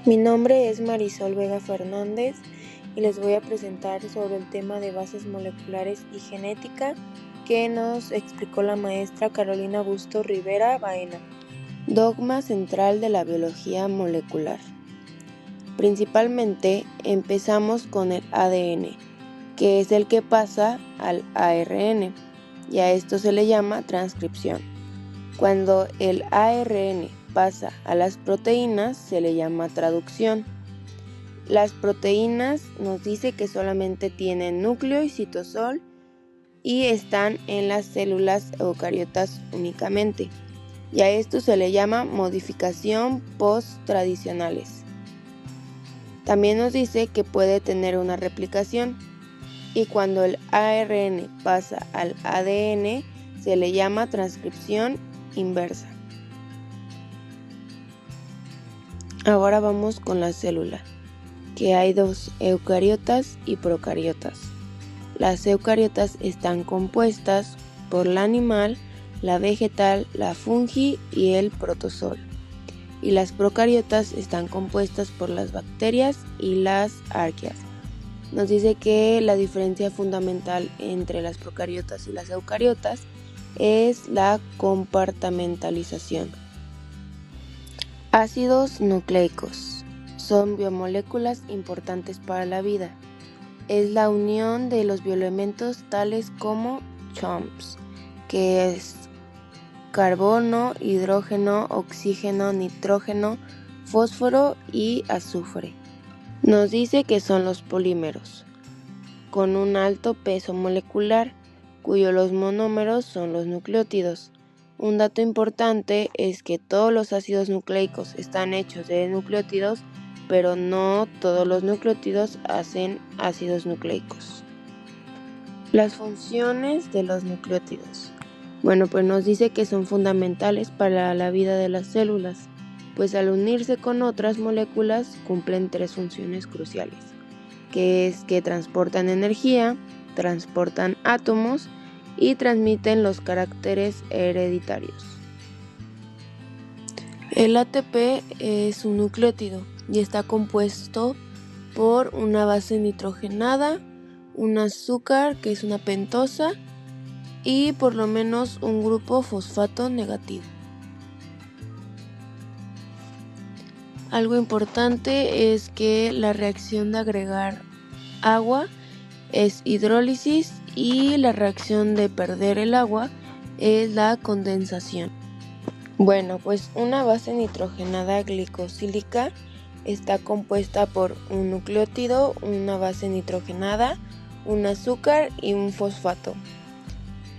Mi nombre es Marisol Vega Fernández y les voy a presentar sobre el tema de bases moleculares y genética que nos explicó la maestra Carolina Busto Rivera Baena. Dogma central de la biología molecular. Principalmente empezamos con el ADN, que es el que pasa al ARN, y a esto se le llama transcripción. Cuando el ARN pasa a las proteínas se le llama traducción. Las proteínas nos dice que solamente tienen núcleo y citosol y están en las células eucariotas únicamente, y a esto se le llama modificación post-tradicionales. También nos dice que puede tener una replicación, y cuando el ARN pasa al ADN se le llama transcripción inversa. Ahora vamos con la célula, que hay dos, eucariotas y procariotas. Las eucariotas están compuestas por la animal, la vegetal, la fungi y el protozoo. Y las procariotas están compuestas por las bacterias y las arqueas. Nos dice que la diferencia fundamental entre las procariotas y las eucariotas es la compartimentalización. Ácidos nucleicos son biomoléculas importantes para la vida. Es la unión de los bioelementos tales como CHOMPs, que es carbono, hidrógeno, oxígeno, nitrógeno, fósforo y azufre. Nos dice que son los polímeros, con un alto peso molecular, cuyos los monómeros son los nucleótidos. Un dato importante es que todos los ácidos nucleicos están hechos de nucleótidos, pero no todos los nucleótidos hacen ácidos nucleicos. Las funciones de los nucleótidos. Pues nos dice que son fundamentales para la vida de las células, pues al unirse con otras moléculas cumplen tres funciones cruciales, que es que transportan energía, transportan átomos y transmiten los caracteres hereditarios. El ATP es un nucleótido y está compuesto por una base nitrogenada, un azúcar que es una pentosa y por lo menos un grupo fosfato negativo. Algo importante es que la reacción de agregar agua es hidrólisis y la reacción de perder el agua es la condensación. Pues una base nitrogenada glicosílica está compuesta por un nucleótido, una base nitrogenada, un azúcar y un fosfato.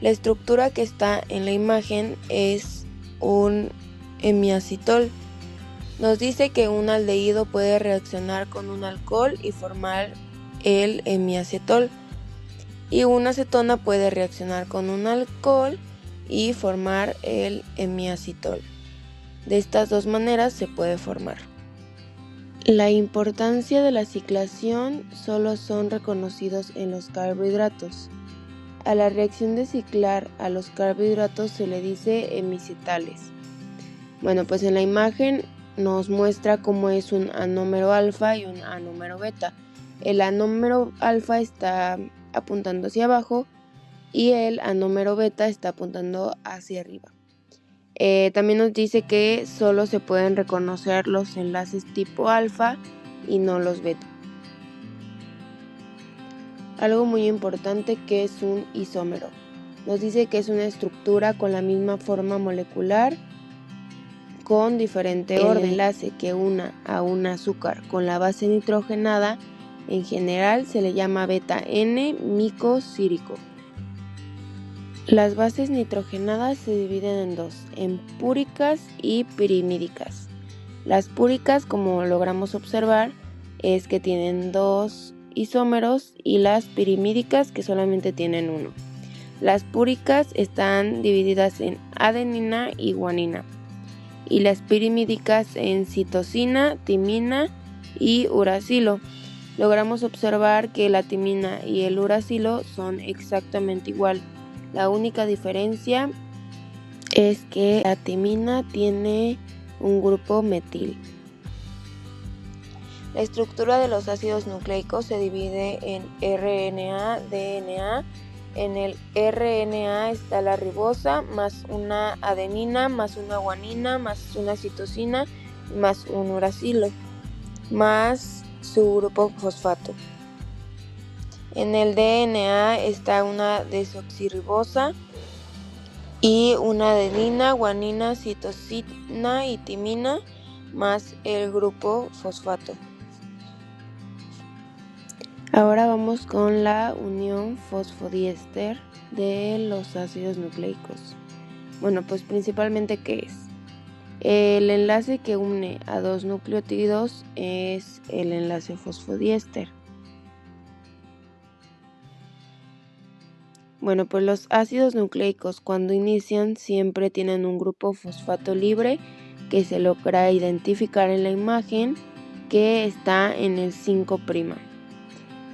La estructura que está en la imagen es un hemiacetol. Nos dice que un aldehído puede reaccionar con un alcohol y formar el hemiacetol, y una acetona puede reaccionar con un alcohol y formar el hemiacetol. De estas dos maneras se puede formar. La importancia de la ciclación solo son reconocidos en los carbohidratos. A la reacción de ciclar a los carbohidratos se le dice hemicetales. Pues en la imagen nos muestra cómo es un anómero alfa y un anómero beta. El anómero alfa está apuntando hacia abajo y el anómero beta está apuntando hacia arriba. También nos dice que solo se pueden reconocer los enlaces tipo alfa y no los beta. Algo muy importante que es un isómero. Nos dice que es una estructura con la misma forma molecular con diferente orden. El enlace que una a un azúcar con la base nitrogenada en general se le llama beta N-micosírico. Las bases nitrogenadas se dividen en dos, en púricas y pirimídicas. Las púricas, como logramos observar, es que tienen dos isómeros, y las pirimídicas que solamente tienen uno. Las púricas están divididas en adenina y guanina, y las pirimídicas en citosina, timina y uracilo. Logramos observar que la timina y el uracilo son exactamente igual. La única diferencia es que la timina tiene un grupo metil. La estructura de los ácidos nucleicos se divide en RNA, DNA. En el RNA está la ribosa, más una adenina, más una guanina, más una citosina, más un uracilo, más su grupo fosfato. En el DNA está una desoxirribosa y una adenina, guanina, citosina y timina, más el grupo fosfato. Ahora vamos con la unión fosfodiéster de los ácidos nucleicos. Bueno, pues principalmente, ¿qué es? El enlace que une a dos nucleótidos es el enlace fosfodiéster. Bueno, pues los ácidos nucleicos cuando inician siempre tienen un grupo fosfato libre que se logra identificar en la imagen, que está en el 5'.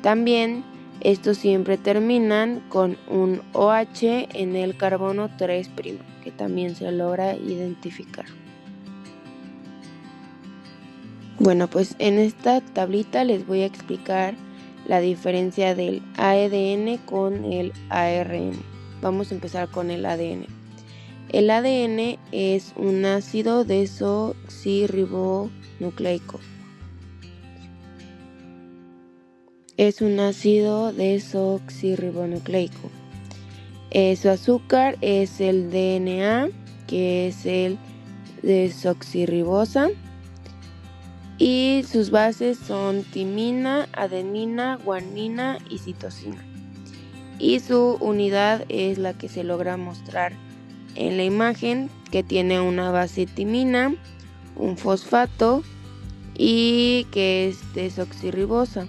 También estos siempre terminan con un OH en el carbono 3', que también se logra identificar. Bueno, pues en esta tablita les voy a explicar la diferencia del ADN con el ARN. Vamos a empezar con el ADN. El ADN es un ácido desoxirribonucleico. Su azúcar es el DNA, que es el desoxirribosa, y sus bases son timina, adenina, guanina y citosina. Y su unidad es la que se logra mostrar en la imagen, que tiene una base timina, un fosfato y que es desoxirribosa.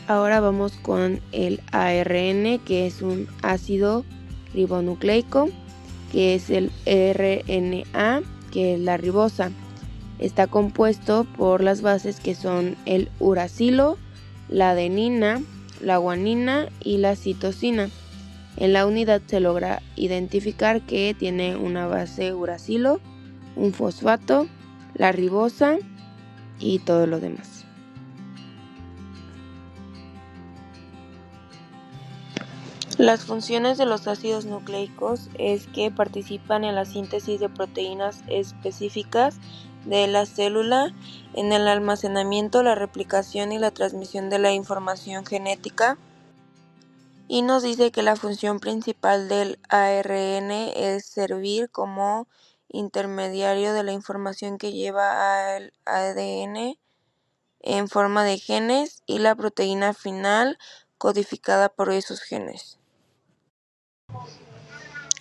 Ahora vamos con el ARN, que es un ácido ribonucleico, que es el RNA, que es la ribosa. Está compuesto por las bases que son el uracilo, la adenina, la guanina y la citosina. En la unidad se logra identificar que tiene una base uracilo, un fosfato, la ribosa y todo lo demás. Las funciones de los ácidos nucleicos es que participan en la síntesis de proteínas específicas de la célula, en el almacenamiento, la replicación y la transmisión de la información genética. Y nos dice que la función principal del ARN es servir como intermediario de la información que lleva al ADN en forma de genes y la proteína final codificada por esos genes.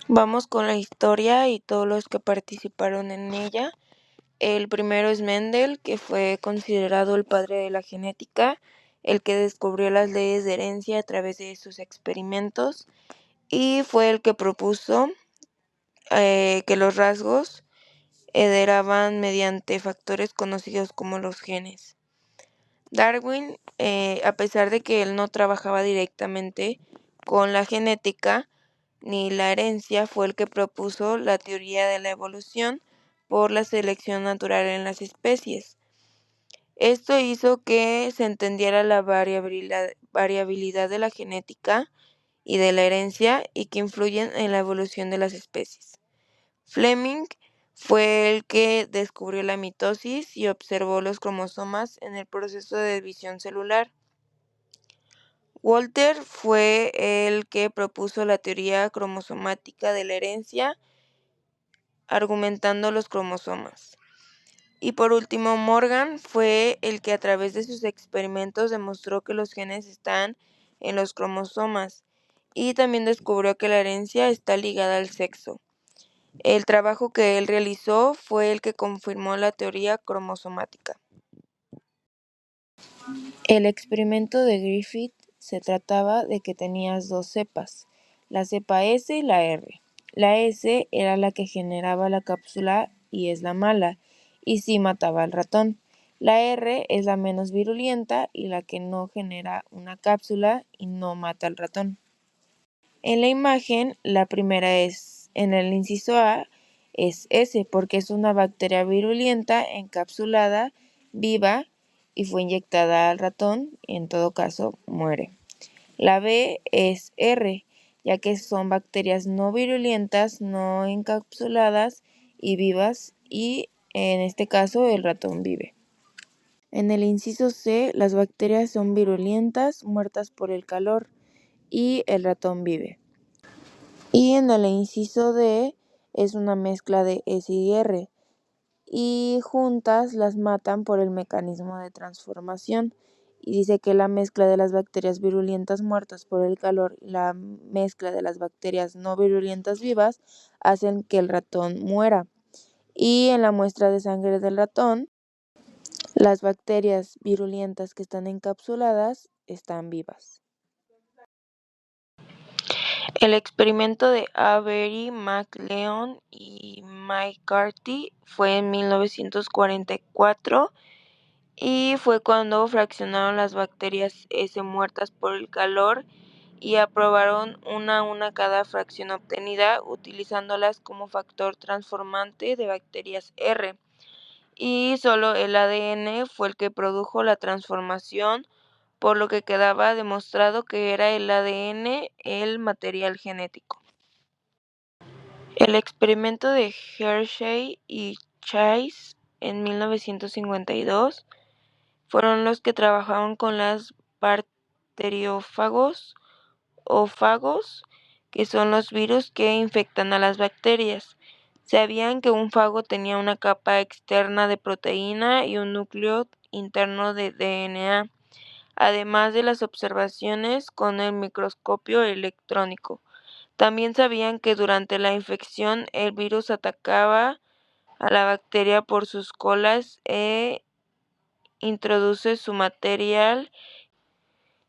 Vamos con la historia y todos los que participaron en ella. El primero es Mendel, que fue considerado el padre de la genética, el que descubrió las leyes de herencia a través de sus experimentos, y fue el que propuso que los rasgos heredaban mediante factores conocidos como los genes. Darwin, a pesar de que él no trabajaba directamente con la genética ni la herencia, fue el que propuso la teoría de la evolución por la selección natural en las especies. Esto hizo que se entendiera la variabilidad de la genética y de la herencia y que influyen en la evolución de las especies. Fleming fue el que descubrió la mitosis y observó los cromosomas en el proceso de división celular. Walter fue el que propuso la teoría cromosomática de la herencia, argumentando los cromosomas. Y por último, Morgan fue el que a través de sus experimentos demostró que los genes están en los cromosomas y también descubrió que la herencia está ligada al sexo. El trabajo que él realizó fue el que confirmó la teoría cromosomática. El experimento de Griffith se trataba de que tenías dos cepas, la cepa S y la R. La S era la que generaba la cápsula y es la mala, y sí mataba al ratón. La R es la menos virulenta y la que no genera una cápsula y no mata al ratón. En la imagen, la primera es, en el inciso A, es S, porque es una bacteria virulenta encapsulada viva y fue inyectada al ratón, en todo caso muere. La B es R, ya que son bacterias no virulentas, no encapsuladas y vivas, y en este caso el ratón vive. En el inciso C, las bacterias son virulentas, muertas por el calor, y el ratón vive. Y en el inciso D es una mezcla de S y R, y juntas las matan por el mecanismo de transformación. Y dice que la mezcla de las bacterias virulentas muertas por el calor y la mezcla de las bacterias no virulentas vivas hacen que el ratón muera. Y en la muestra de sangre del ratón, las bacterias virulentas que están encapsuladas están vivas. El experimento de Avery, MacLeod y McCarthy fue en 1944 y fue cuando fraccionaron las bacterias S muertas por el calor y aprobaron una a una cada fracción obtenida, utilizándolas como factor transformante de bacterias R. Y solo el ADN fue el que produjo la transformación, por lo que quedaba demostrado que era el ADN el material genético. El experimento de Hershey y Chase en 1952 fueron los que trabajaron con las bacteriófagos o fagos, que son los virus que infectan a las bacterias. Sabían que un fago tenía una capa externa de proteína y un núcleo interno de DNA, además de las observaciones con el microscopio electrónico. También sabían que durante la infección el virus atacaba a la bacteria por sus colas e introduce su material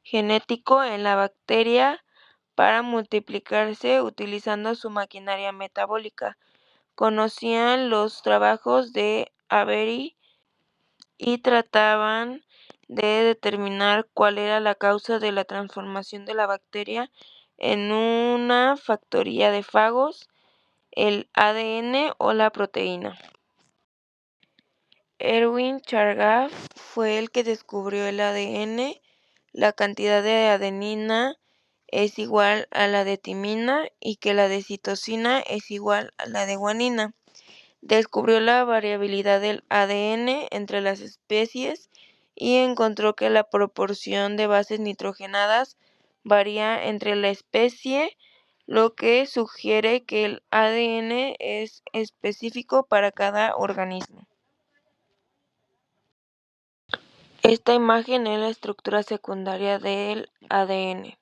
genético en la bacteria para multiplicarse utilizando su maquinaria metabólica. Conocían los trabajos de Avery y trataban de determinar cuál era la causa de la transformación de la bacteria en una factoría de fagos, el ADN o la proteína. Erwin Chargaff fue el que descubrió el ADN. La cantidad de adenina es igual a la de timina y que la de citosina es igual a la de guanina. Descubrió la variabilidad del ADN entre las especies y encontró que la proporción de bases nitrogenadas varía entre la especie, lo que sugiere que el ADN es específico para cada organismo. Esta imagen es la estructura secundaria del ADN.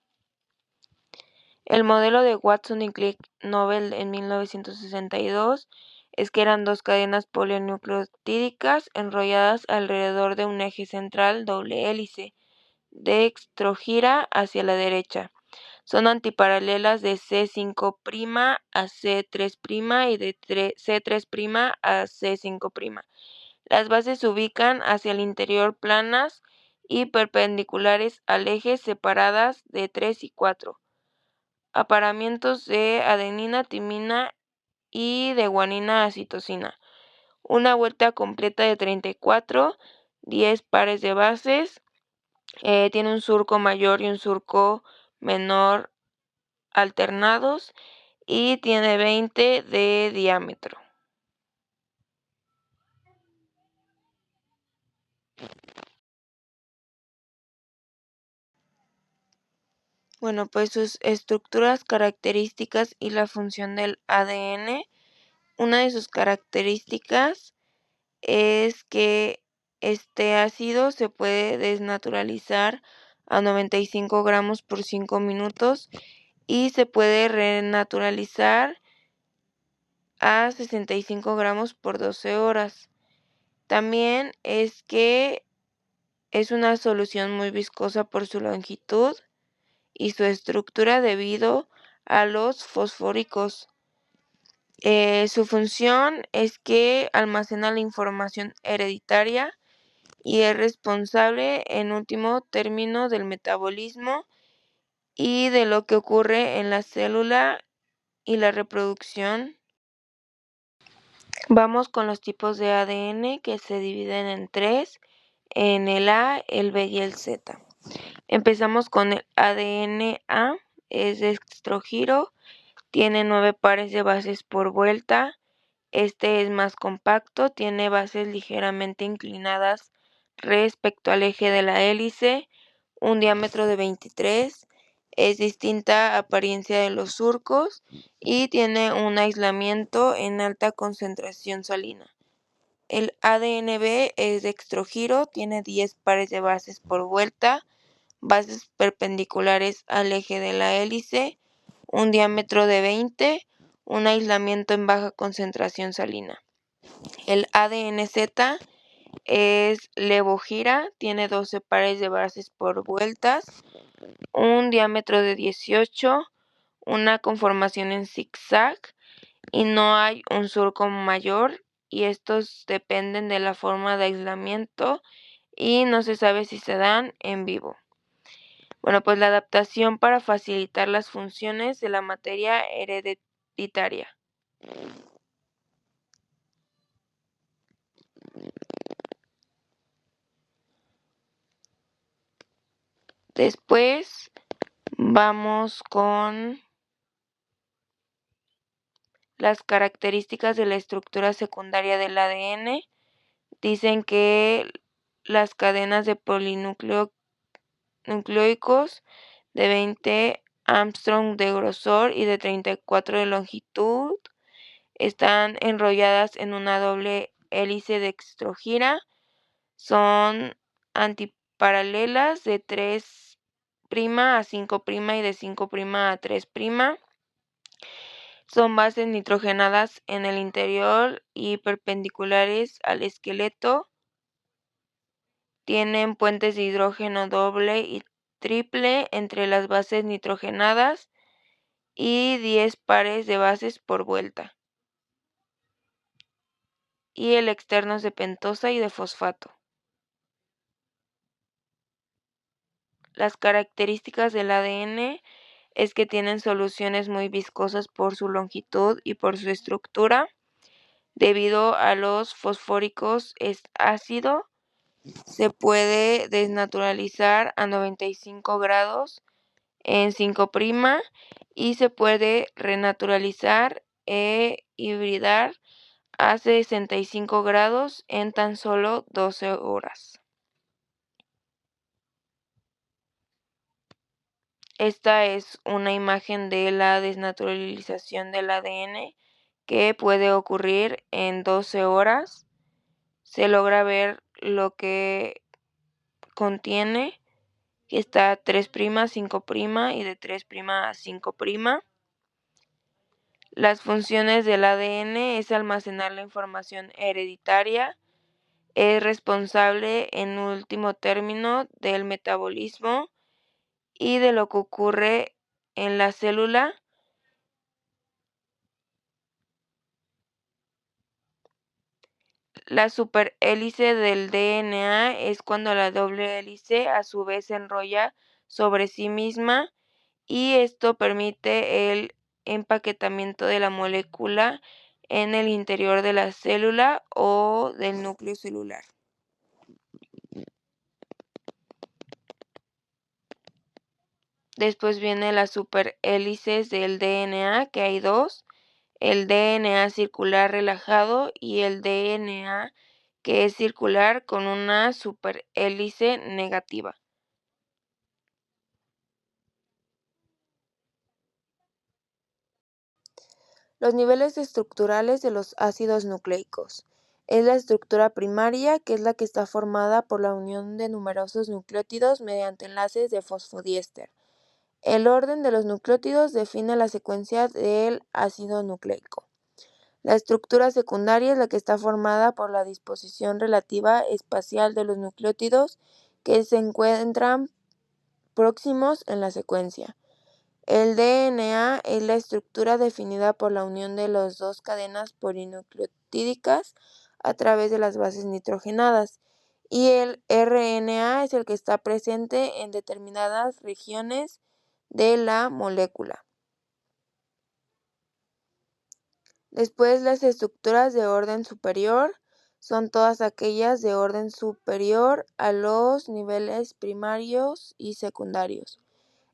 El modelo de Watson y Crick Nobel en 1962 es que eran dos cadenas polinucleotídicas enrolladas alrededor de un eje central doble hélice, dextrogira hacia la derecha. Son antiparalelas de C5' a C3' y de C3' a C5'. Las bases se ubican hacia el interior planas y perpendiculares al eje, separadas de 3 y 4. Apareamientos de adenina, timina y de guanina a citosina. Una vuelta completa de 34, 10 pares de bases. Tiene un surco mayor y un surco menor alternados y tiene 20 de diámetro. Bueno, pues sus estructuras, características y la función del ADN. Una de sus características es que este ácido se puede desnaturalizar a 95 gramos por 5 minutos y se puede renaturalizar a 65 gramos por 12 horas. También es que es una solución muy viscosa por su longitud y su estructura debido a los fosfóricos. Su función es que almacena la información hereditaria y es responsable, en último término, del metabolismo y de lo que ocurre en la célula y la reproducción. Vamos con los tipos de ADN que se dividen en tres, en el A, el B y el Z. Empezamos con el ADN A, es de extrogiro, tiene 9 pares de bases por vuelta. Este es más compacto, tiene bases ligeramente inclinadas respecto al eje de la hélice, un diámetro de 23, es distinta apariencia de los surcos y tiene un aislamiento en alta concentración salina. El ADN-B es de extrogiro, tiene 10 pares de bases por vuelta, bases perpendiculares al eje de la hélice, un diámetro de 20, un aislamiento en baja concentración salina. El ADN-Z es levogira, tiene 12 pares de bases por vueltas, un diámetro de 18, una conformación en zigzag y no hay un surco mayor, y estos dependen de la forma de aislamiento y no se sabe si se dan en vivo. Bueno, pues la adaptación para facilitar las funciones de la materia hereditaria. Después vamos con las características de la estructura secundaria del ADN. Dicen que las cadenas de polinucleicos de 20 Armstrong de grosor y de 34 de longitud están enrolladas en una doble hélice de extrogira. Son antiparalelas de 3' a 5' y de 5' a 3'. Son bases nitrogenadas en el interior y perpendiculares al esqueleto. Tienen puentes de hidrógeno doble y triple entre las bases nitrogenadas y 10 pares de bases por vuelta. Y el externo es de pentosa y de fosfato. Las características del ADN es que tienen soluciones muy viscosas por su longitud y por su estructura. Debido a los fosfóricos es ácido, se puede desnaturalizar a 95 grados en 5' y se puede renaturalizar e hibridar a 65 grados en tan solo 12 horas. Esta es una imagen de la desnaturalización del ADN que puede ocurrir en 12 horas. Se logra ver lo que contiene, que está 3', 5' y de 3' a 5'. Las funciones del ADN es almacenar la información hereditaria, es responsable en último término del metabolismo y de lo que ocurre en la célula. La superhélice del DNA es cuando la doble hélice a su vez se enrolla sobre sí misma, y esto permite el empaquetamiento de la molécula en el interior de la célula o del núcleo celular. Después viene las superhélices del DNA, que hay dos: el DNA circular relajado y el DNA que es circular con una superhélice negativa. Los niveles estructurales de los ácidos nucleicos. Es la estructura primaria, que es la que está formada por la unión de numerosos nucleótidos mediante enlaces de fosfodiéster. El orden de los nucleótidos define la secuencia del ácido nucleico. La estructura secundaria es la que está formada por la disposición relativa espacial de los nucleótidos que se encuentran próximos en la secuencia. El DNA es la estructura definida por la unión de las dos cadenas polinucleotídicas a través de las bases nitrogenadas, y el RNA es el que está presente en determinadas regiones de la molécula. Después, las estructuras de orden superior son todas aquellas de orden superior a los niveles primarios y secundarios.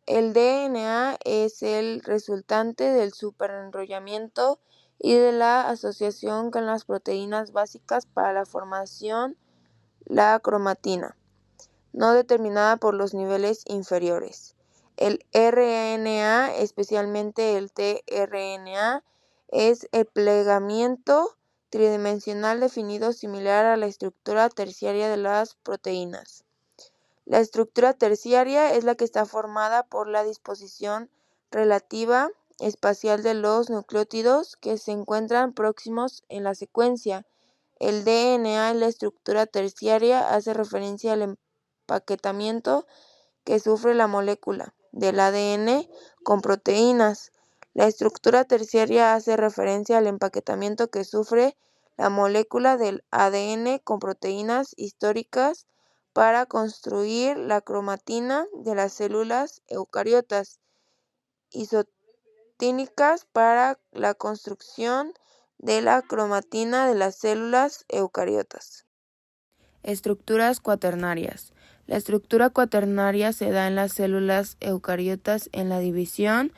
El DNA es el resultante del superenrollamiento y de la asociación con las proteínas básicas para la formación la cromatina, no determinada por los niveles inferiores. El RNA, especialmente el tRNA, es el plegamiento tridimensional definido similar a la estructura terciaria de las proteínas. La estructura terciaria es la que está formada por la disposición relativa espacial de los nucleótidos que se encuentran próximos en la secuencia. El DNA en la estructura terciaria hace referencia al empaquetamiento que sufre la molécula del ADN con proteínas. La estructura terciaria hace referencia al empaquetamiento que sufre la molécula del ADN con proteínas históricas para construir la cromatina de las células eucariotas, isotínicas para la construcción de la cromatina de las células eucariotas. Estructuras cuaternarias. La estructura cuaternaria se da en las células eucariotas en la división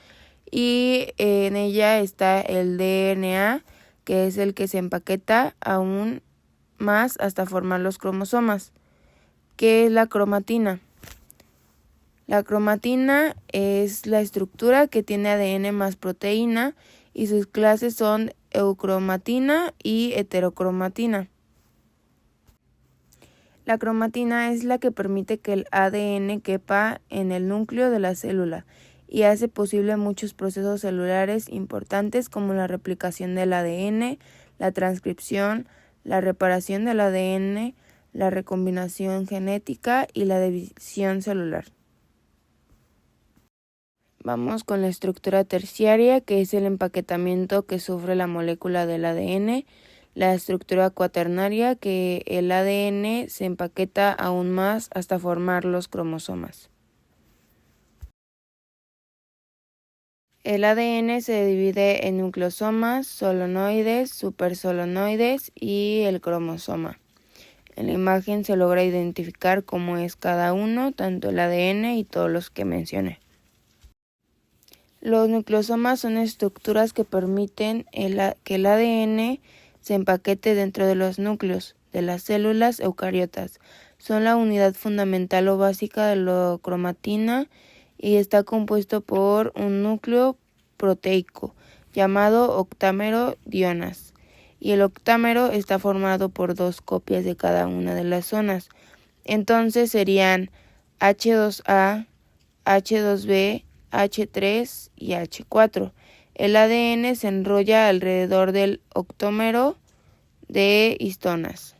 y en ella está el DNA, que es el que se empaqueta aún más hasta formar los cromosomas. ¿Qué es la cromatina? La cromatina es la estructura que tiene ADN más proteína y sus clases son eucromatina y heterocromatina. La cromatina es la que permite que el ADN quepa en el núcleo de la célula y hace posible muchos procesos celulares importantes como la replicación del ADN, la transcripción, la reparación del ADN, la recombinación genética y la división celular. Vamos con la estructura terciaria, que es el empaquetamiento que sufre la molécula del ADN. La estructura cuaternaria, que el ADN se empaqueta aún más hasta formar los cromosomas. El ADN se divide en nucleosomas, solonoides, supersolonoides y el cromosoma. En la imagen se logra identificar cómo es cada uno, tanto el ADN y todos los que mencioné. Los nucleosomas son estructuras que permiten que el ADN se empaquete dentro de los núcleos de las células eucariotas. Son la unidad fundamental o básica de la cromatina y está compuesto por un núcleo proteico llamado octámero dionas. Y el octámero está formado por 2 copias de cada una de las zonas. Entonces serían H2A, H2B, H3 y H4. El ADN se enrolla alrededor del octómero de histonas.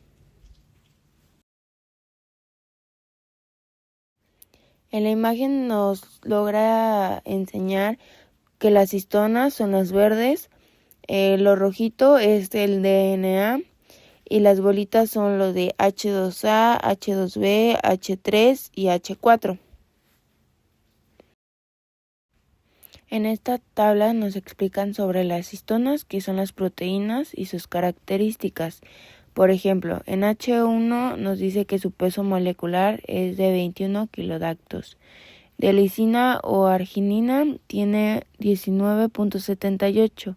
En la imagen nos logra enseñar que las histonas son las verdes, lo rojito es el DNA y las bolitas son los de H2A, H2B, H3 y H4. En esta tabla nos explican sobre las histonas, que son las proteínas y sus características. Por ejemplo, en H1 nos dice que su peso molecular es de 21 kilodaltons. De lisina o arginina tiene 19.78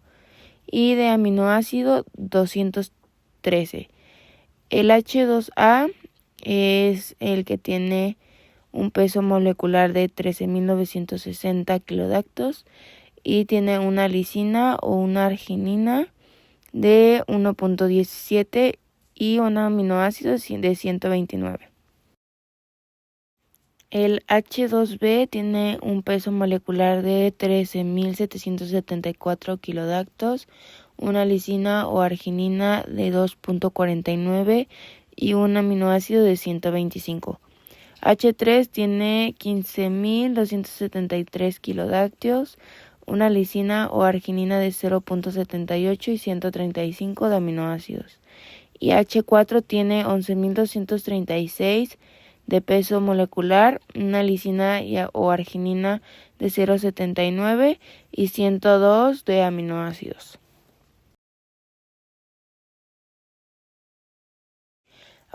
y de aminoácido 213. El H2A es el que tiene un peso molecular de 13.960 kilodaltons y tiene una lisina o una arginina de 1.17 y un aminoácido de 129. El H2B tiene un peso molecular de 13.774 kilodaltons, una lisina o arginina de 2.49 y un aminoácido de 125. H3 tiene 15.273 kilodaltons, una lisina o arginina de 0.78 y 135 de aminoácidos. Y H4 tiene 11.236 de peso molecular, una lisina o arginina de 0.79 y 102 de aminoácidos.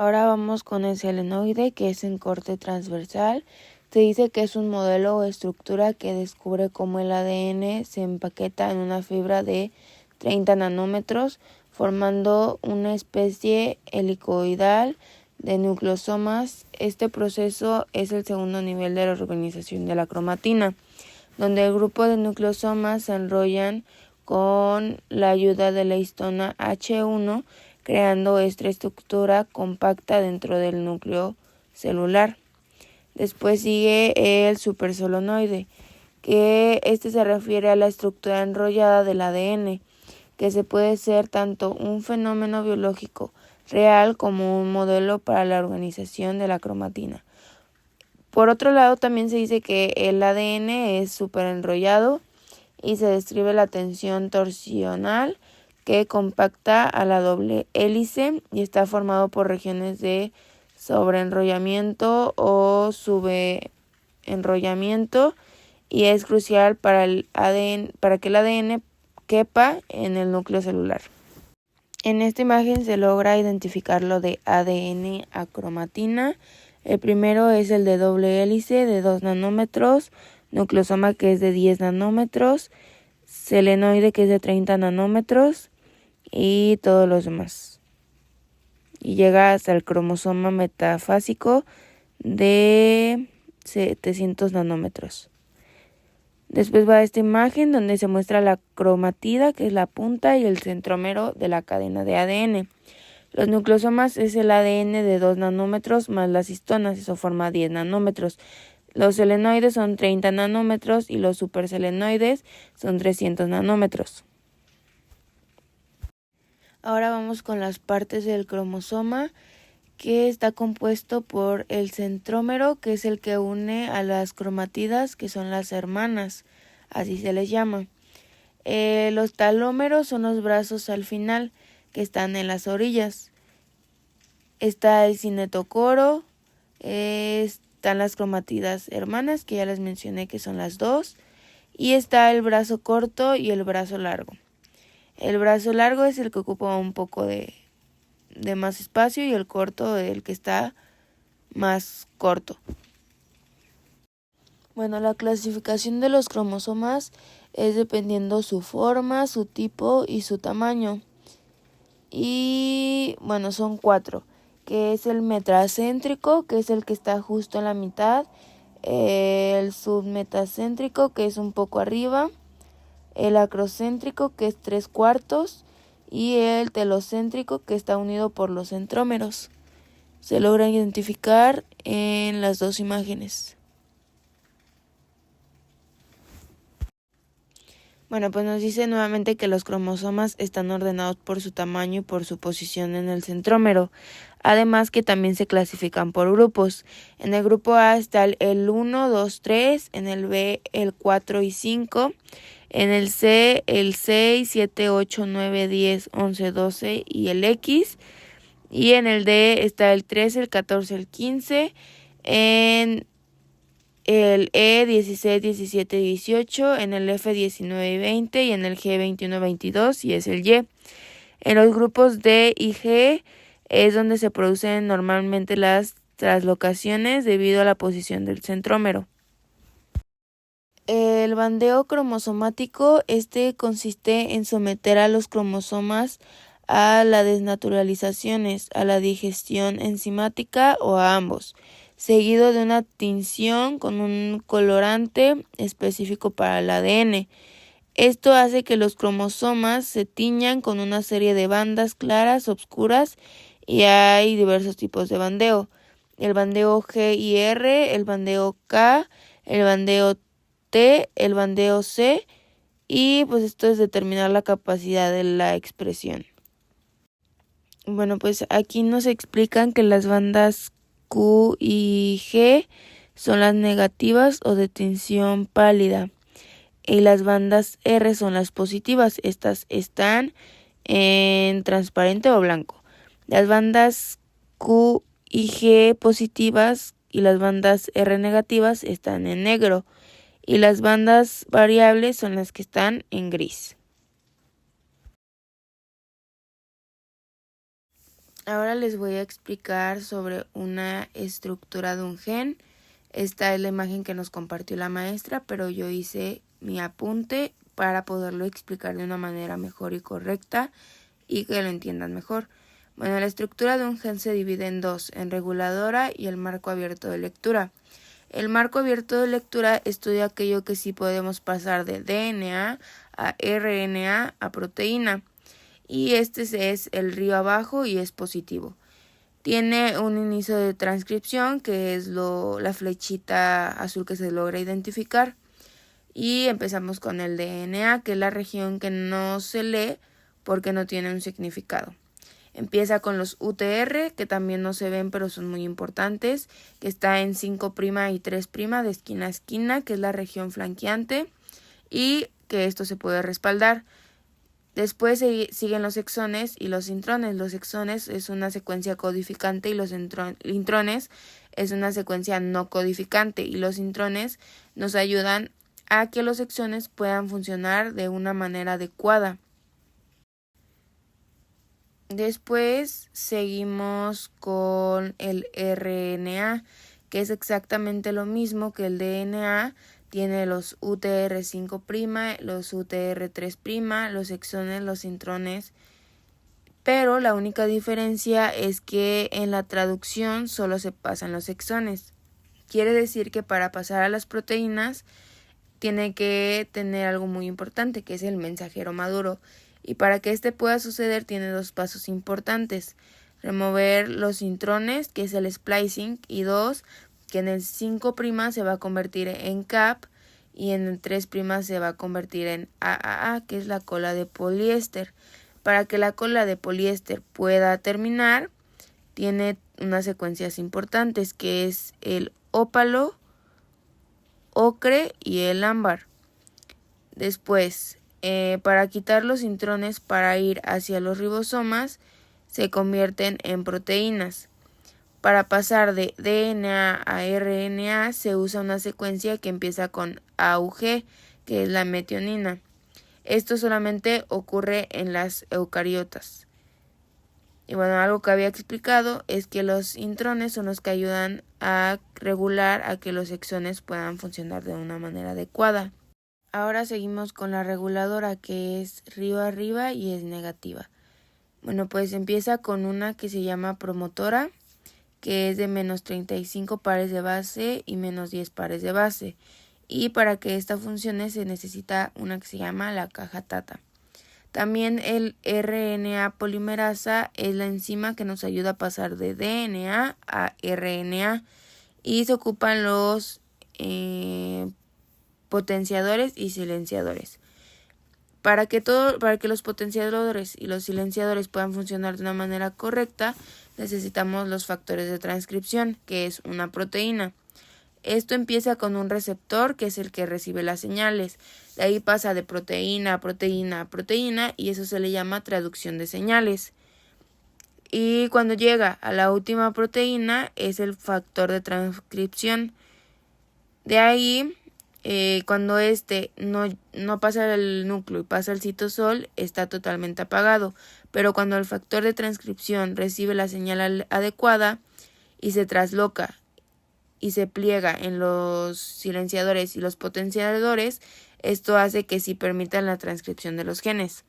Ahora vamos con el selenoide, que es en corte transversal. Se dice que es un modelo o estructura que descubre cómo el ADN se empaqueta en una fibra de 30 nanómetros, formando una especie helicoidal de nucleosomas. Este proceso es el segundo nivel de la organización de la cromatina, donde el grupo de nucleosomas se enrollan con la ayuda de la histona H1, creando esta estructura compacta dentro del núcleo celular. Después sigue el supersolenoide, que se refiere a la estructura enrollada del ADN, que se puede ser tanto un fenómeno biológico real como un modelo para la organización de la cromatina. Por otro lado, también se dice que el ADN es superenrollado y se describe la tensión torsional que compacta a la doble hélice y está formado por regiones de sobreenrollamiento o subenrollamiento, y es crucial para que el ADN quepa en el núcleo celular. En esta imagen se logra identificar lo de ADN a cromatina. El primero es el de doble hélice de 2 nanómetros, nucleosoma que es de 10 nanómetros, selenoide que es de 30 nanómetros y todos los demás. Y llega hasta el cromosoma metafásico de 700 nanómetros. Después va esta imagen donde se muestra la cromatida, que es la punta, y el centrómero de la cadena de ADN. Los nucleosomas es el ADN de 2 nanómetros más las histonas, eso forma 10 nanómetros. Los selenoides son 30 nanómetros y los superselenoides son 300 nanómetros. Ahora vamos con las partes del cromosoma, que está compuesto por el centrómero, que es el que une a las cromatidas, que son las hermanas, así se les llama. Los talómeros son los brazos al final, que están en las orillas. Está el cinetocoro, están las cromatidas hermanas, que ya les mencioné que son las dos, y está el brazo corto y el brazo largo. El brazo largo es el que ocupa un poco de más espacio y el corto el que está más corto. Bueno, la clasificación de los cromosomas es dependiendo su forma, su tipo y su tamaño. Y bueno, son 4, que es el metracéntrico, que es el que está justo en la mitad, el submetacéntrico, que es un poco arriba, el acrocéntrico, que es 3/4, y el telocéntrico, que está unido por los centrómeros. Se logra identificar en las dos imágenes. Bueno, pues nos dice nuevamente que los cromosomas están ordenados por su tamaño y por su posición en el centrómero. Además que también se clasifican por grupos. En el grupo A está el 1, 2, 3, en el B el 4 y 5, en el C el 6, 7, 8, 9, 10, 11, 12 y el X. Y en el D está el 13, el 14, el 15, en el E 16, 17, 18, en el F 19 y 20 y en el G 21, 22 y es el Y. En los grupos D y G es donde se producen normalmente las translocaciones debido a la posición del centrómero. El bandeo cromosomático consiste en someter a los cromosomas a las desnaturalizaciones, a la digestión enzimática o a ambos, seguido de una tinción con un colorante específico para el ADN. Esto hace que los cromosomas se tiñan con una serie de bandas claras, oscuras, y hay diversos tipos de bandeo. El bandeo G y R, el bandeo K, el bandeo T, el bandeo C, y pues esto es determinar la capacidad de la expresión. Bueno, pues aquí nos explican que las bandas Q y G son las negativas o de tinción pálida, y las bandas R son las positivas. Estas están en transparente o blanco. Las bandas Q y G positivas y las bandas R negativas están en negro, y las bandas variables son las que están en gris. Ahora les voy a explicar sobre una estructura de un gen. Esta es la imagen que nos compartió la maestra, pero yo hice mi apunte para poderlo explicar de una manera mejor y correcta y que lo entiendan mejor. Bueno, la estructura de un gen se divide en dos, en reguladora y el marco abierto de lectura. El marco abierto de lectura estudia aquello que sí podemos pasar de DNA a RNA a proteína, y este es el río abajo y es positivo. Tiene un inicio de transcripción, que es la flechita azul que se logra identificar. Y empezamos con el DNA, que es la región que no se lee porque no tiene un significado. Empieza con los UTR, que también no se ven pero son muy importantes, que está en 5' y 3' de esquina a esquina, que es la región flanqueante, y que esto se puede respaldar. Después siguen los exones y los intrones. Los exones es una secuencia codificante y los intrones es una secuencia no codificante, y los intrones nos ayudan a que los exones puedan funcionar de una manera adecuada. Después seguimos con el RNA, que es exactamente lo mismo que el DNA. Tiene los UTR5', los UTR3', los exones, los intrones, pero la única diferencia es que en la traducción solo se pasan los exones. Quiere decir que para pasar a las proteínas tiene que tener algo muy importante, que es el mensajero maduro. Y para que este pueda suceder tiene dos pasos importantes: remover los intrones, que es el splicing, y dos, que en el 5' se va a convertir en cap y en el 3' se va a convertir en AAA, que es la cola de poliéster. Para que la cola de poliéster pueda terminar, tiene unas secuencias importantes, que es el ópalo, ocre y el ámbar. Después, para quitar los intrones para ir hacia los ribosomas, se convierten en proteínas. Para pasar de DNA a RNA se usa una secuencia que empieza con AUG, que es la metionina. Esto solamente ocurre en las eucariotas. Y bueno, algo que había explicado es que los intrones son los que ayudan a regular a que los exones puedan funcionar de una manera adecuada. Ahora seguimos con la reguladora, que es río arriba y es negativa. Bueno, pues empieza con una que se llama promotora, que es de menos 35 pares de base y menos 10 pares de base. Y para que esta funcione se necesita una que se llama la caja Tata. También el RNA polimerasa es la enzima que nos ayuda a pasar de DNA a RNA, y se ocupan los potenciadores y silenciadores. Para que los potenciadores y los silenciadores puedan funcionar de una manera correcta, necesitamos los factores de transcripción, que es una proteína. Esto empieza con un receptor, que es el que recibe las señales. De ahí pasa de proteína a proteína a proteína, y eso se le llama traducción de señales. Y cuando llega a la última proteína es el factor de transcripción. De ahí, cuando no pasa el núcleo y pasa el citosol, está totalmente apagado. Pero cuando el factor de transcripción recibe la señal adecuada y se trasloca y se pliega en los silenciadores y los potenciadores, esto hace que sí permitan la transcripción de los genes.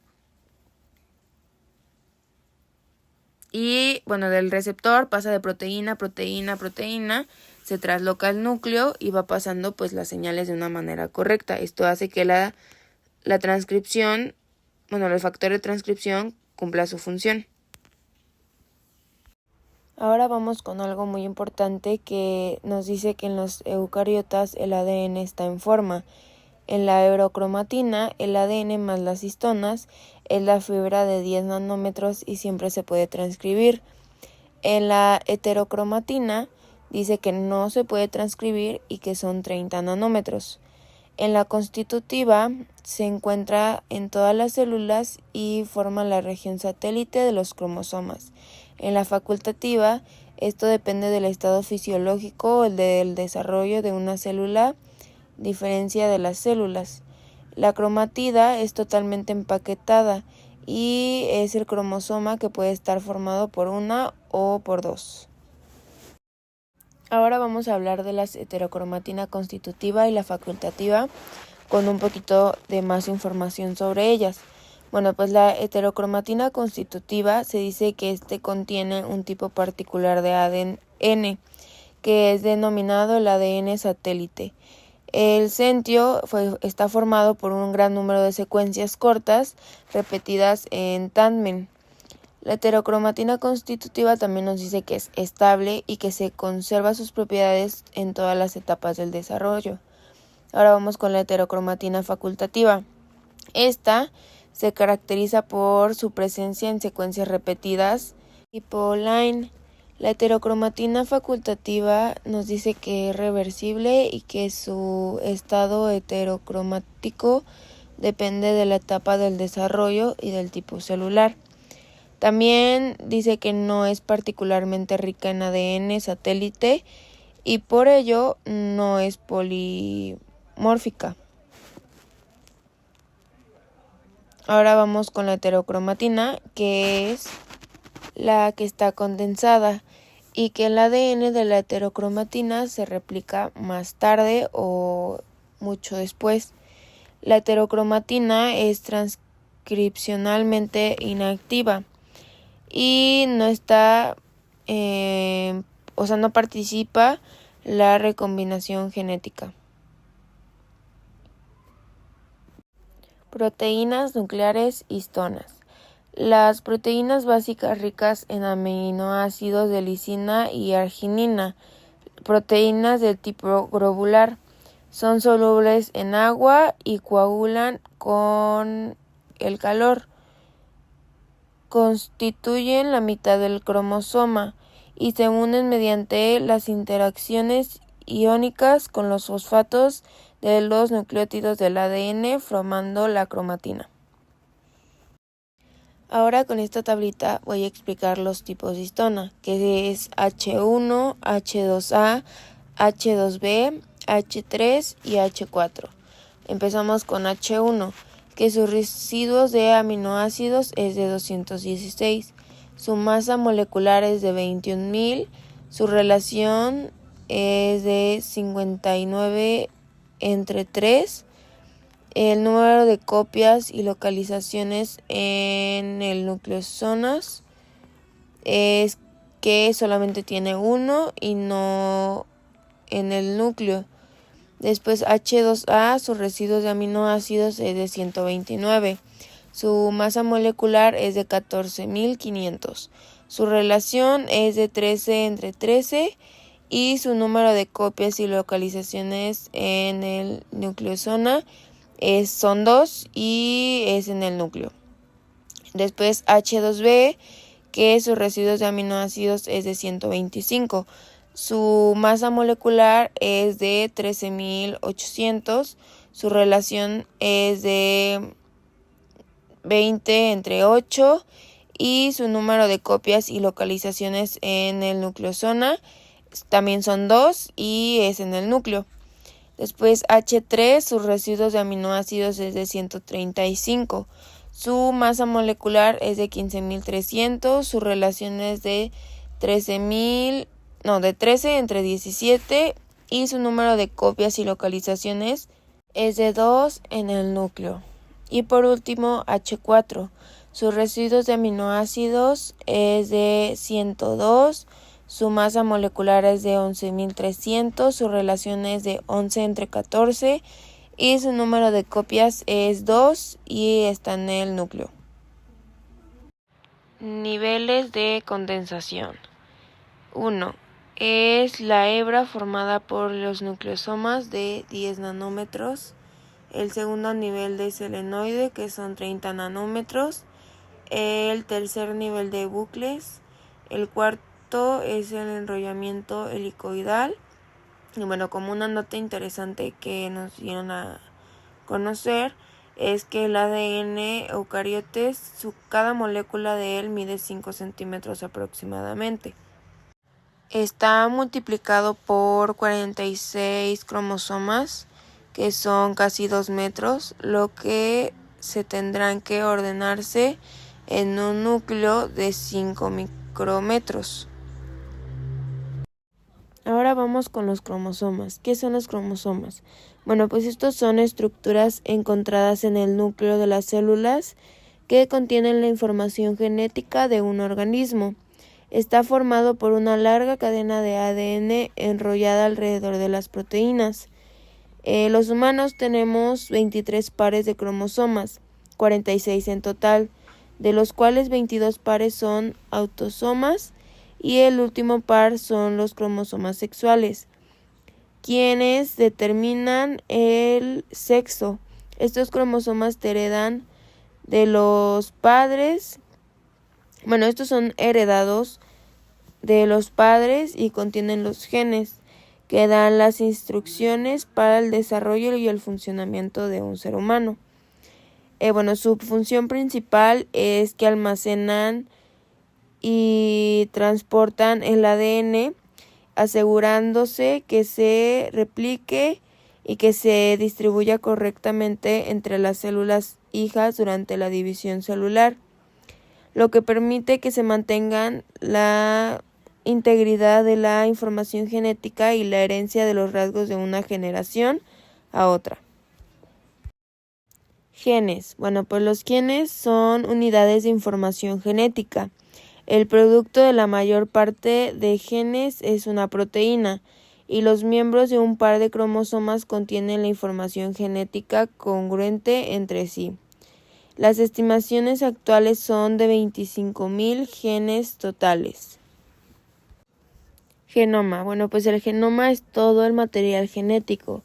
Y bueno, del receptor pasa de proteína a proteína a proteína, se trasloca al núcleo y va pasando pues las señales de una manera correcta. Esto hace que la transcripción, el factor de transcripción cumpla su función. Ahora vamos con algo muy importante que nos dice que en los eucariotas el ADN está en forma. En la eurocromatina, el ADN más las histonas es la fibra de 10 nanómetros y siempre se puede transcribir. En la heterocromatina dice que no se puede transcribir y que son 30 nanómetros. En la constitutiva se encuentra en todas las células y forma la región satélite de los cromosomas. En la facultativa, esto depende del estado fisiológico o del desarrollo de una célula, diferencia de las células. La cromatida es totalmente empaquetada y es el cromosoma que puede estar formado por una o por dos. Ahora vamos a hablar de la heterocromatina constitutiva y la facultativa con un poquito de más información sobre ellas. Bueno, pues la heterocromatina constitutiva se dice que contiene un tipo particular de ADN, que es denominado el ADN satélite. El centio está formado por un gran número de secuencias cortas repetidas en tándem. La heterocromatina constitutiva también nos dice que es estable y que se conserva sus propiedades en todas las etapas del desarrollo. Ahora vamos con la heterocromatina facultativa. Esta se caracteriza por su presencia en secuencias repetidas tipo line. La heterocromatina facultativa nos dice que es reversible y que su estado heterocromático depende de la etapa del desarrollo y del tipo celular. También dice que no es particularmente rica en ADN satélite y por ello no es polimórfica. Ahora vamos con la heterocromatina, que es la que está condensada y que el ADN de la heterocromatina se replica más tarde o mucho después. La heterocromatina es transcripcionalmente inactiva y no participa la recombinación genética. Proteínas nucleares histonas. Las proteínas básicas ricas en aminoácidos de lisina y arginina, proteínas del tipo globular, son solubles en agua y coagulan con el calor. Constituyen la mitad del cromosoma y se unen mediante las interacciones iónicas con los fosfatos de los nucleótidos del ADN formando la cromatina. Ahora con esta tablita voy a explicar los tipos de histona, que es H1, H2A, H2B, H3 y H4. Empezamos con H1, que sus residuos de aminoácidos es de 216, su masa molecular es de 21.000, su relación es de 59:3, el número de copias y localizaciones en el nucleosomas es que solamente tiene uno y no en el núcleo. Después H2A, sus residuos de aminoácidos es de 129. Su masa molecular es de 14.500. Su relación es de 13:13 y su número de copias y localizaciones en el nucleosoma son 2 y es en el núcleo. Después H2B, que sus residuos de aminoácidos es de 125. Su masa molecular es de 13.800. Su relación es de 20:8 y su número de copias y localizaciones en el nucleosoma también son 2 y es en el núcleo. Después H3, sus residuos de aminoácidos es de 135. Su masa molecular es de 15.300. Su relación es de 13:17 y su número de copias y localizaciones es de 2 en el núcleo. Y por último, H4. Sus residuos de aminoácidos es de 102. Su masa molecular es de 11.300. Su relación es de 11:14 y su número de copias es 2 y está en el núcleo. Niveles de condensación. 1. Es la hebra formada por los nucleosomas de 10 nanómetros. El segundo nivel de selenoide, que son 30 nanómetros. El tercer nivel de bucles. El cuarto es el enrollamiento helicoidal. Y bueno, como una nota interesante que nos dieron a conocer es que el ADN eucariotes, cada molécula de él mide 5 centímetros aproximadamente. Está multiplicado por 46 cromosomas, que son casi 2 metros, lo que se tendrán que ordenarse en un núcleo de 5 micrómetros. Ahora vamos con los cromosomas. ¿Qué son los cromosomas? Bueno, pues estos son estructuras encontradas en el núcleo de las células que contienen la información genética de un organismo. Está formado por una larga cadena de ADN enrollada alrededor de las proteínas. Los humanos tenemos 23 pares de cromosomas, 46 en total, de los cuales 22 pares son autosomas y el último par son los cromosomas sexuales, quienes determinan el sexo. Estos cromosomas te heredan de los padres, estos son heredados de los padres y contienen los genes que dan las instrucciones para el desarrollo y el funcionamiento de un ser humano. Su función principal es que almacenan y transportan el ADN, asegurándose que se replique y que se distribuya correctamente entre las células hijas durante la división celular, lo que permite que se mantengan la integridad de la información genética y la herencia de los rasgos de una generación a otra. Genes. Pues los genes son unidades de información genética. El producto de la mayor parte de genes es una proteína, y los miembros de un par de cromosomas contienen la información genética congruente entre sí. Las estimaciones actuales son de 25.000 genes totales. Genoma. Pues el genoma es todo el material genético.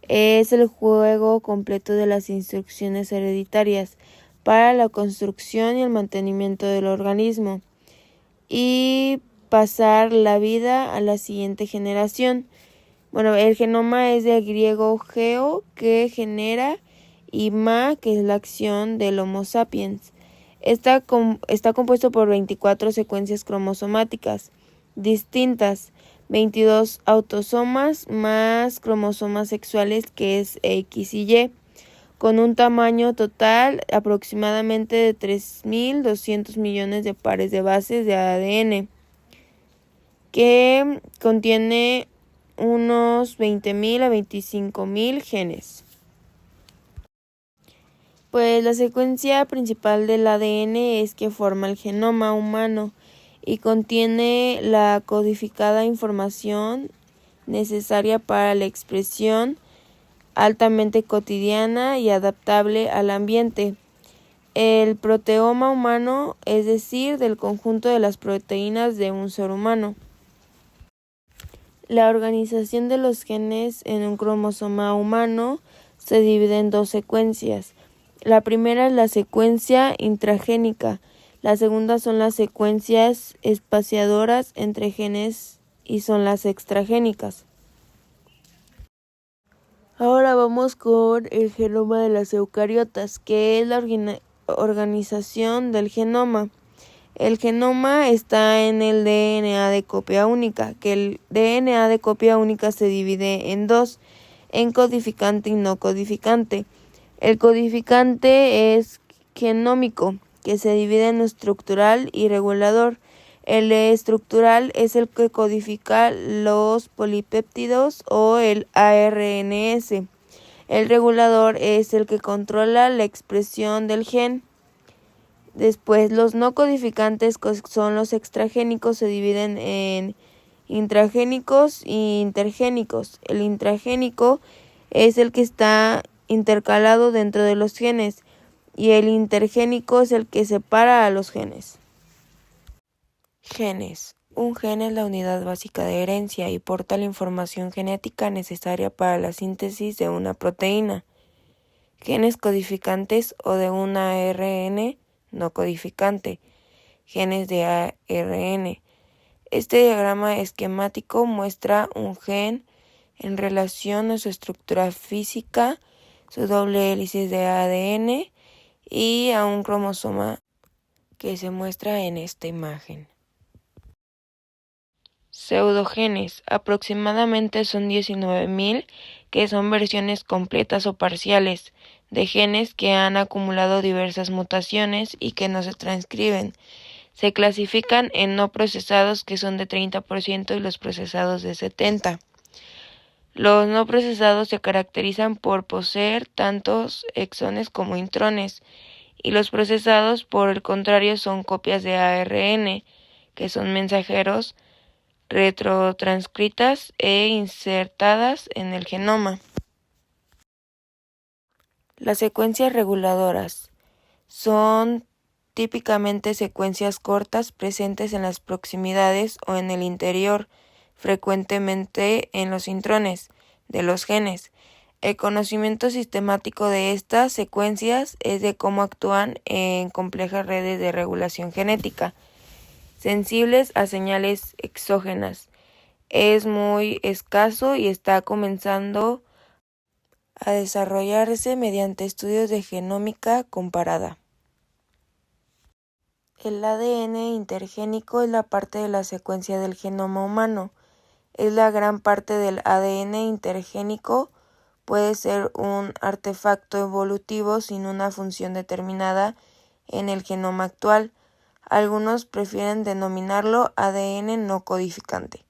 Es el juego completo de las instrucciones hereditarias para la construcción y el mantenimiento del organismo y pasar la vida a la siguiente generación. El genoma es del griego geo, que genera, y ma, que es la acción del Homo sapiens. Está compuesto por 24 secuencias cromosomáticas distintas, 22 autosomas más cromosomas sexuales, que es X y Y, con un tamaño total aproximadamente de 3.200 millones de pares de bases de ADN, que contiene unos 20.000 a 25.000 genes. La secuencia principal del ADN es que forma el genoma humano y contiene la codificada información necesaria para la expresión altamente cotidiana y adaptable al ambiente. El proteoma humano, es decir, del conjunto de las proteínas de un ser humano. La organización de los genes en un cromosoma humano se divide en dos secuencias. La primera es la secuencia intragénica. La segunda son las secuencias espaciadoras entre genes y son las extragénicas. Ahora vamos con el genoma de las eucariotas, que es la organización del genoma. El genoma está en el DNA de copia única, que el DNA de copia única se divide en dos, en codificante y no codificante. El codificante es genómico, que se divide en estructural y regulador. El estructural es el que codifica los polipéptidos o el ARNS. El regulador es el que controla la expresión del gen. Después, los no codificantes, que son los extragénicos, se dividen en intragénicos e intergénicos. El intragénico es el que está intercalado dentro de los genes y el intergénico es el que separa a los genes. Genes. Un gen es la unidad básica de herencia y porta la información genética necesaria para la síntesis de una proteína. Genes codificantes o de un ARN no codificante. Genes de ARN. Este diagrama esquemático muestra un gen en relación a su estructura física, su doble hélice de ADN y a un cromosoma que se muestra en esta imagen. Pseudogenes. Aproximadamente son 19.000, que son versiones completas o parciales de genes que han acumulado diversas mutaciones y que no se transcriben. Se clasifican en no procesados, que son de 30%, y los procesados de 70%. Los no procesados se caracterizan por poseer tantos exones como intrones, y los procesados, por el contrario, son copias de ARN, que son mensajeros retrotranscritas e insertadas en el genoma. Las secuencias reguladoras son típicamente secuencias cortas presentes en las proximidades o en el interior, frecuentemente en los intrones de los genes. El conocimiento sistemático de estas secuencias es de cómo actúan en complejas redes de regulación genética, sensibles a señales exógenas. Es muy escaso y está comenzando a desarrollarse mediante estudios de genómica comparada. El ADN intergénico es la parte de la secuencia del genoma humano. Es la gran parte del ADN intergénico. Puede ser un artefacto evolutivo sin una función determinada en el genoma actual. Algunos prefieren denominarlo ADN no codificante.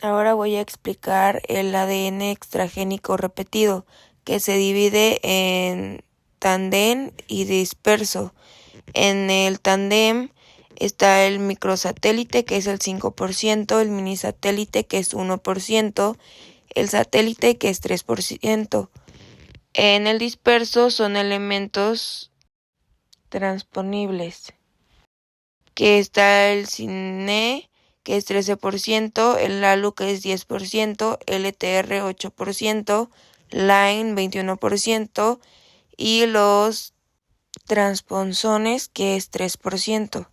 Ahora voy a explicar el ADN extragénico repetido, que se divide en tándem y disperso. En el tándem está el microsatélite, que es el 5%, el minisatélite, que es 1%, el satélite, que es 3%. En el disperso son elementos transponibles, que está el cine, que es 13%, el ALU, que es 10%, LTR 8%, LINE 21% y los transponsones, que es 3%.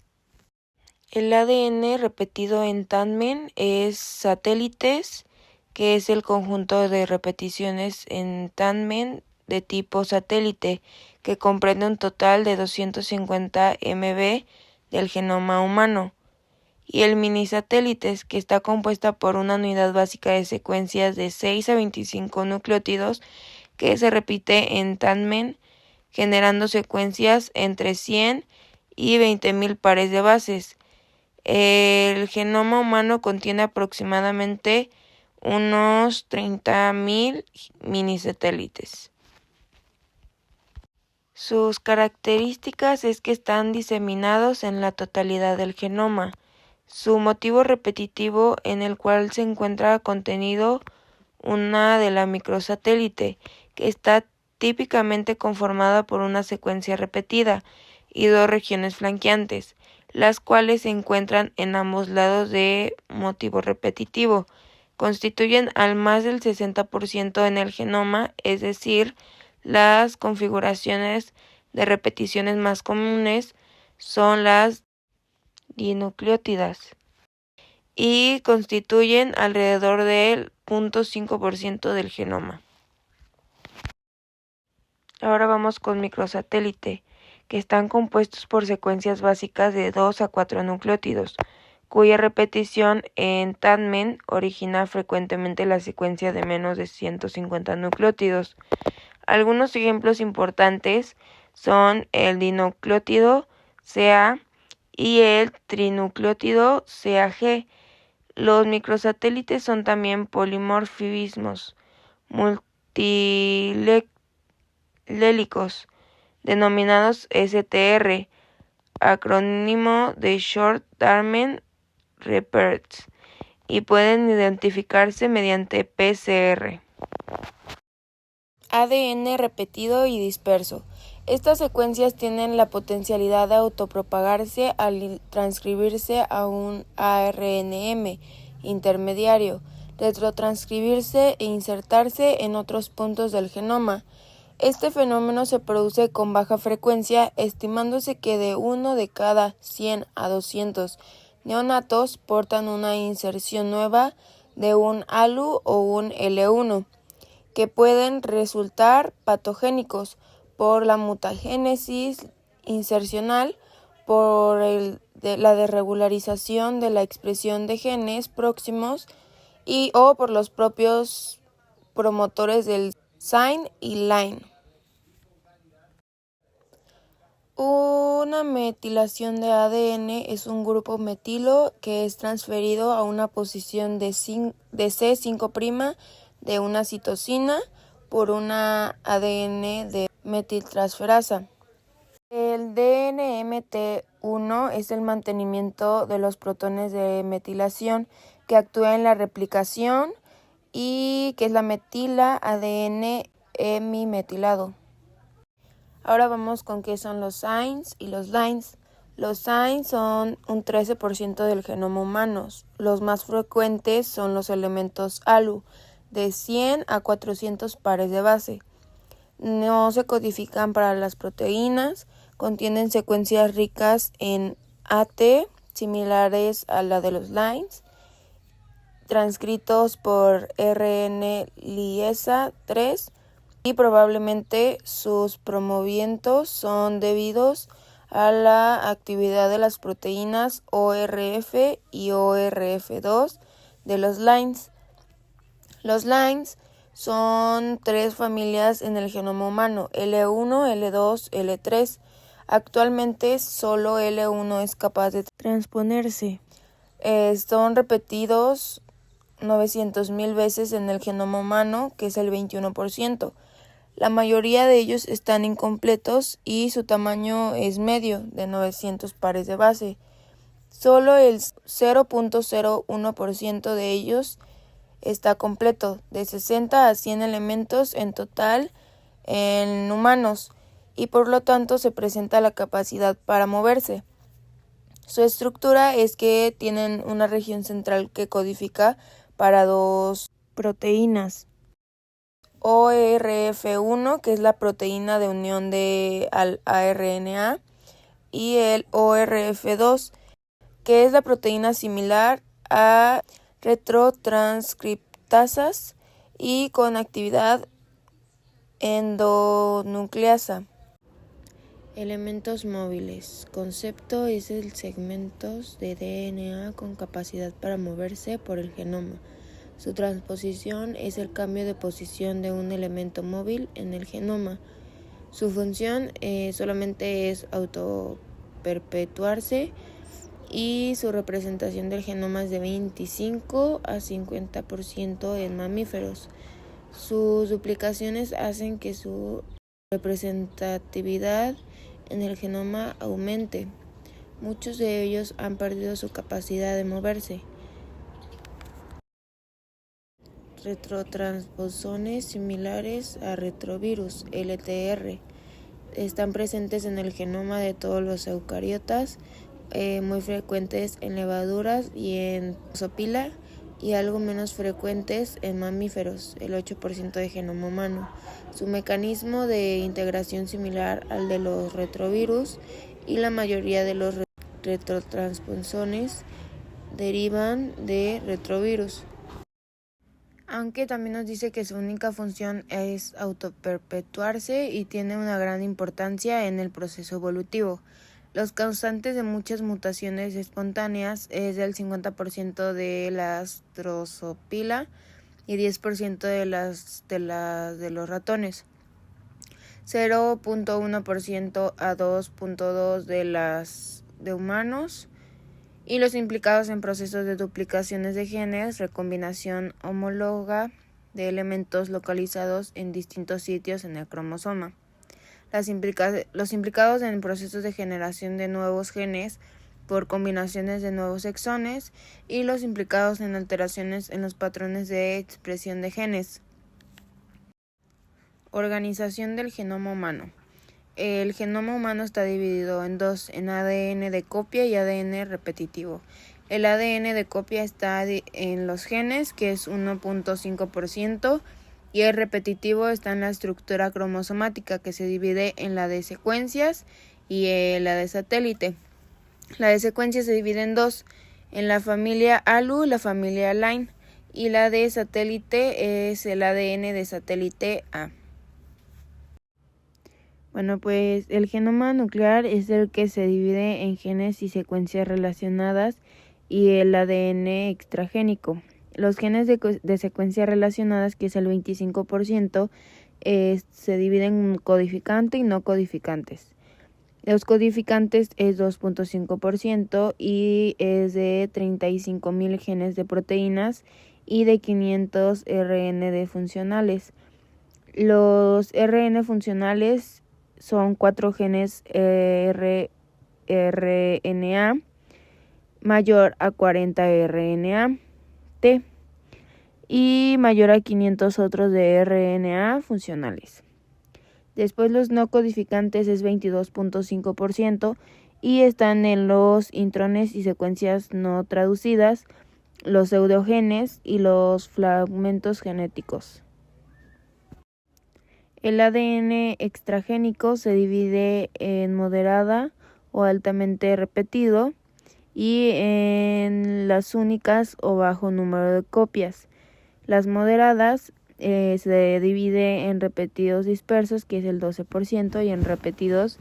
El ADN repetido en tándem es satélites, que es el conjunto de repeticiones en tándem de tipo satélite, que comprende un total de 250 MB del genoma humano, y el minisatélites, que está compuesta por una unidad básica de secuencias de 6 a 25 nucleótidos que se repite en tándem, generando secuencias entre 100 y 20.000 pares de bases. El genoma humano contiene aproximadamente unos 30.000 minisatélites. Sus características es que están diseminados en la totalidad del genoma. Su motivo repetitivo, en el cual se encuentra contenido una de la microsatélite, que está típicamente conformada por una secuencia repetida y dos regiones flanqueantes, las cuales se encuentran en ambos lados de motivo repetitivo. Constituyen al más del 60% en el genoma, es decir, las configuraciones de repeticiones más comunes son las dinucleótidas y constituyen alrededor del 0.5% del genoma. Ahora vamos con microsatélite, que están compuestos por secuencias básicas de 2 a 4 nucleótidos, cuya repetición en tándem origina frecuentemente la secuencia de menos de 150 nucleótidos. Algunos ejemplos importantes son el dinucleótido CA y el trinucleótido CAG. Los microsatélites son también polimorfismos multilélicos, denominados STR, acrónimo de Short Term Repeats, y pueden identificarse mediante PCR. ADN repetido y disperso. Estas secuencias tienen la potencialidad de autopropagarse al transcribirse a un ARNM intermediario, retrotranscribirse e insertarse en otros puntos del genoma. Este fenómeno se produce con baja frecuencia, estimándose que de 1 de cada 100 a 200 neonatos portan una inserción nueva de un ALU o un L1, que pueden resultar patogénicos por la mutagénesis insercional, por la desregularización de la expresión de genes próximos o por los propios promotores del SINE y LINE. Una metilación de ADN es un grupo metilo que es transferido a una posición de C5' de una citosina por una ADN de metiltransferasa. El DNMT1 es el mantenimiento de los protones de metilación que actúa en la replicación y que es la metila ADN hemimetilado. Ahora vamos con qué son los SINEs y los LINEs. Los SINEs son un 13% del genoma humano. Los más frecuentes son los elementos ALU, de 100 a 400 pares de base. No se codifican para las proteínas, contienen secuencias ricas en AT, similares a la de los LINEs, transcritos por RN liesa 3, y probablemente sus promovimientos son debidos a la actividad de las proteínas ORF y ORF2 de los LINEs. Los LINEs son 3 familias en el genoma humano, L1, L2, L3. Actualmente solo L1 es capaz de transponerse. Son repetidos 900,000 veces en el genoma humano, que es el 21%. La mayoría de ellos están incompletos y su tamaño es medio, de 900 pares de base. Solo el 0.01% de ellos está completo, de 60 a 100 elementos en total en humanos, y por lo tanto se presenta la capacidad para moverse. Su estructura es que tienen una región central que codifica para 2 proteínas. ORF1, que es la proteína de unión al ARNA, y el ORF2, que es la proteína similar a retrotranscriptasas y con actividad endonucleasa. Elementos móviles. Concepto es el segmentos de DNA con capacidad para moverse por el genoma. Su transposición es el cambio de posición de un elemento móvil en el genoma. Su función solamente es autoperpetuarse, y su representación del genoma es de 25 a 50% en mamíferos. Sus duplicaciones hacen que su representatividad en el genoma aumente. Muchos de ellos han perdido su capacidad de moverse. Retrotransposones similares a retrovirus, LTR, están presentes en el genoma de todos los eucariotas, muy frecuentes en levaduras y en Drosophila, y algo menos frecuentes en mamíferos, el 8% de genoma humano. Su mecanismo de integración similar al de los retrovirus, y la mayoría de los retrotransposones derivan de retrovirus. Aunque también nos dice que su única función es autoperpetuarse y tiene una gran importancia en el proceso evolutivo. Los causantes de muchas mutaciones espontáneas es del 50% de las Drosophila y 10% de los ratones, 0.1% a 2.2% de humanos, y los implicados en procesos de duplicaciones de genes, recombinación homóloga de elementos localizados en distintos sitios en el cromosoma. Los implicados en procesos de generación de nuevos genes por combinaciones de nuevos exones, y los implicados en alteraciones en los patrones de expresión de genes. Organización del genoma humano. El genoma humano está dividido en dos, en ADN de copia y ADN repetitivo. El ADN de copia está en los genes, que es 1.5%, y el repetitivo está en la estructura cromosomática, que se divide en la de secuencias y la de satélite. La de secuencias se divide en dos, en la familia ALU y la familia LINE, y la de satélite es el ADN de satélite A. Bueno, pues el genoma nuclear es el que se divide en genes y secuencias relacionadas, y el ADN extragénico. Los genes de secuencias relacionadas, que es el 25%, se dividen en codificante y no codificantes. Los codificantes es 2.5% y es de 35.000 genes de proteínas y de 500 RNA funcionales. Los RN funcionales son 4 genes RNA mayor a 40 RNA T y mayor a 500 otros de RNA funcionales. Después los no codificantes es 22.5% y están en los intrones y secuencias no traducidas, los pseudogenes y los fragmentos genéticos. El ADN extragénico se divide en moderada o altamente repetido y en las únicas o bajo número de copias. Las moderadas se divide en repetidos dispersos, que es el 12%, y en repetidos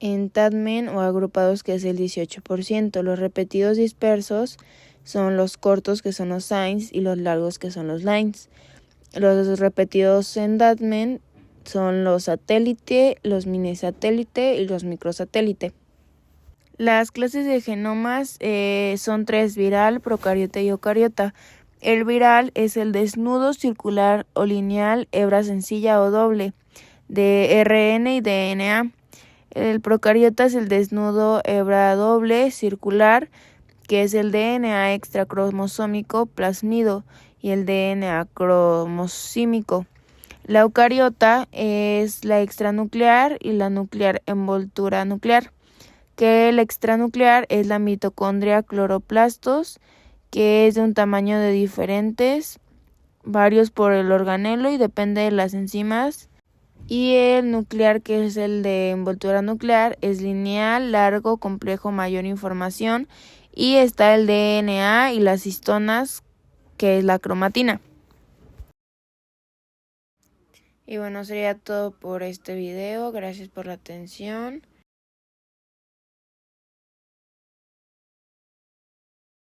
en TADMEN o agrupados, que es el 18%. Los repetidos dispersos son los cortos, que son los SINEs, y los largos, que son los LINEs. Los repetidos en TADMEN son los satélite, los mini satélite y los microsatélite. Las clases de genomas son 3: viral, procariota y eucariota. El viral es el desnudo, circular o lineal, hebra sencilla o doble, de RN y DNA. El procariota es el desnudo, hebra doble, circular, que es el DNA extracromosómico plásmido y el DNA cromosímico. La eucariota es la extranuclear y la nuclear, envoltura nuclear, que el extranuclear es la mitocondria cloroplastos, que es de un tamaño de diferentes, varios por el organelo y depende de las enzimas. Y el nuclear, que es el de envoltura nuclear, es lineal, largo, complejo, mayor información. Y está el DNA y las histonas, que es la cromatina. Y bueno, sería todo por este video. Gracias por la atención.